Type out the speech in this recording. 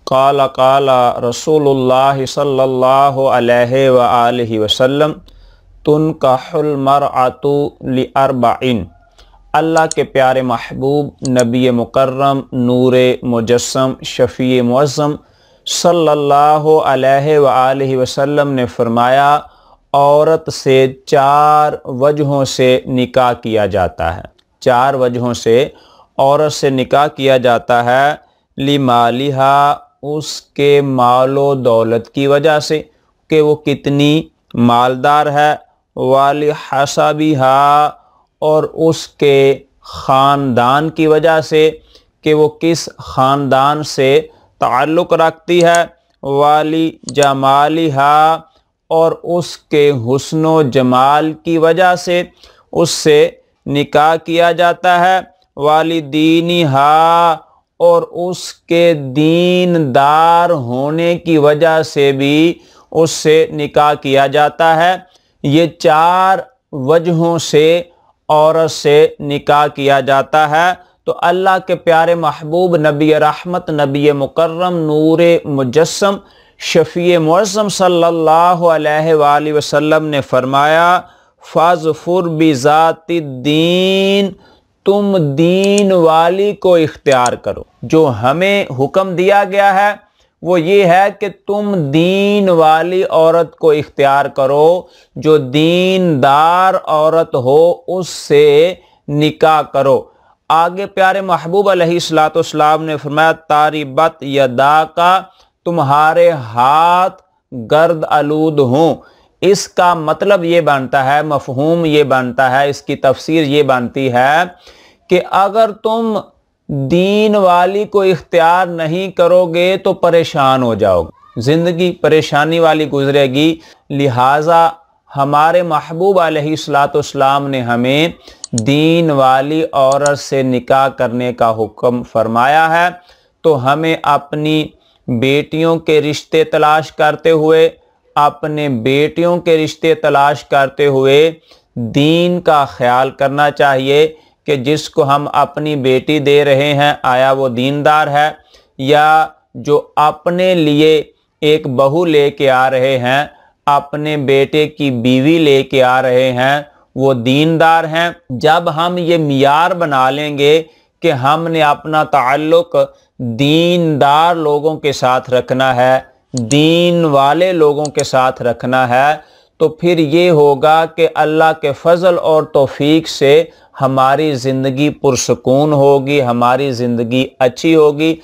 قال قال رسول اللہ صلی اللہ علیہ وآلہ وسلم تنکح المرأۃ لاربعین۔ اللہ کے پیارے محبوب نبی مکرم نور مجسم شفیع معظم صلی اللہ علیہ وآلہ وسلم نے فرمایا عورت سے 4 وجہوں سے نکاح کیا جاتا ہے۔ 4 وجہوں سے عورت سے نکاح کیا جاتا ہے۔ لمالہا، اس کے مال و دولت کی وجہ سے کہ وہ کتنی مالدار ہے، ولحسبہا، اور اس کے خاندان کی وجہ سے کہ وہ کس خاندان سے تعلق رکھتی ہے، ولجمالہا، اور اس کے حسن و جمال کی وجہ سے اس سے نکاح کیا جاتا ہے، ولدینہا، اور اس کے دیندار ہونے کی وجہ سے بھی اس سے نکاح کیا جاتا ہے۔ یہ 4 وجہوں سے عورت سے نکاح کیا جاتا ہے۔ تو اللہ کے پیارے محبوب نبی رحمت نبی مکرم نور مجسم شفیع معظم صلی اللہ علیہ وآلہ وسلم نے فرمایا فاظفر بذات الدین، تم دین والی کو اختیار کرو۔ جو ہمیں حکم دیا گیا ہے وہ یہ ہے کہ تم دین والی عورت کو اختیار کرو، جو دیندار عورت ہو اس سے نکاح کرو۔ آگے پیارے محبوب علیہ السلام نے فرمایا تاربت یداکا، تمہارے ہاتھ گرد آلود ہوں۔ اس کا مطلب یہ بنتا ہے، مفہوم یہ بنتا ہے، اس کی تفسیر یہ بنتی ہے کہ اگر تم دین والی کو اختیار نہیں کرو گے تو پریشان ہو جاؤ گے، زندگی پریشانی والی گزرے گی۔ لہٰذا ہمارے محبوب علیہ السلام نے ہمیں دین والی عورت سے نکاح کرنے کا حکم فرمایا ہے۔ تو ہمیں اپنی بیٹیوں کے رشتے تلاش کرتے ہوئے، اپنے بیٹیوں کے رشتے تلاش کرتے ہوئے دین کا خیال کرنا چاہیے کہ جس کو ہم اپنی بیٹی دے رہے ہیں آیا وہ دیندار ہے، یا جو اپنے لیے ایک بہو لے کے آ رہے ہیں، اپنے بیٹے کی بیوی لے کے آ رہے ہیں، وہ دیندار ہیں۔ جب ہم یہ معیار بنا لیں گے کہ ہم نے اپنا تعلق دیندار لوگوں کے ساتھ رکھنا ہے، دین والے لوگوں کے ساتھ رکھنا ہے، تو پھر یہ ہوگا کہ اللہ کے فضل اور توفیق سے ہماری زندگی پرسکون ہوگی، ہماری زندگی اچھی ہوگی۔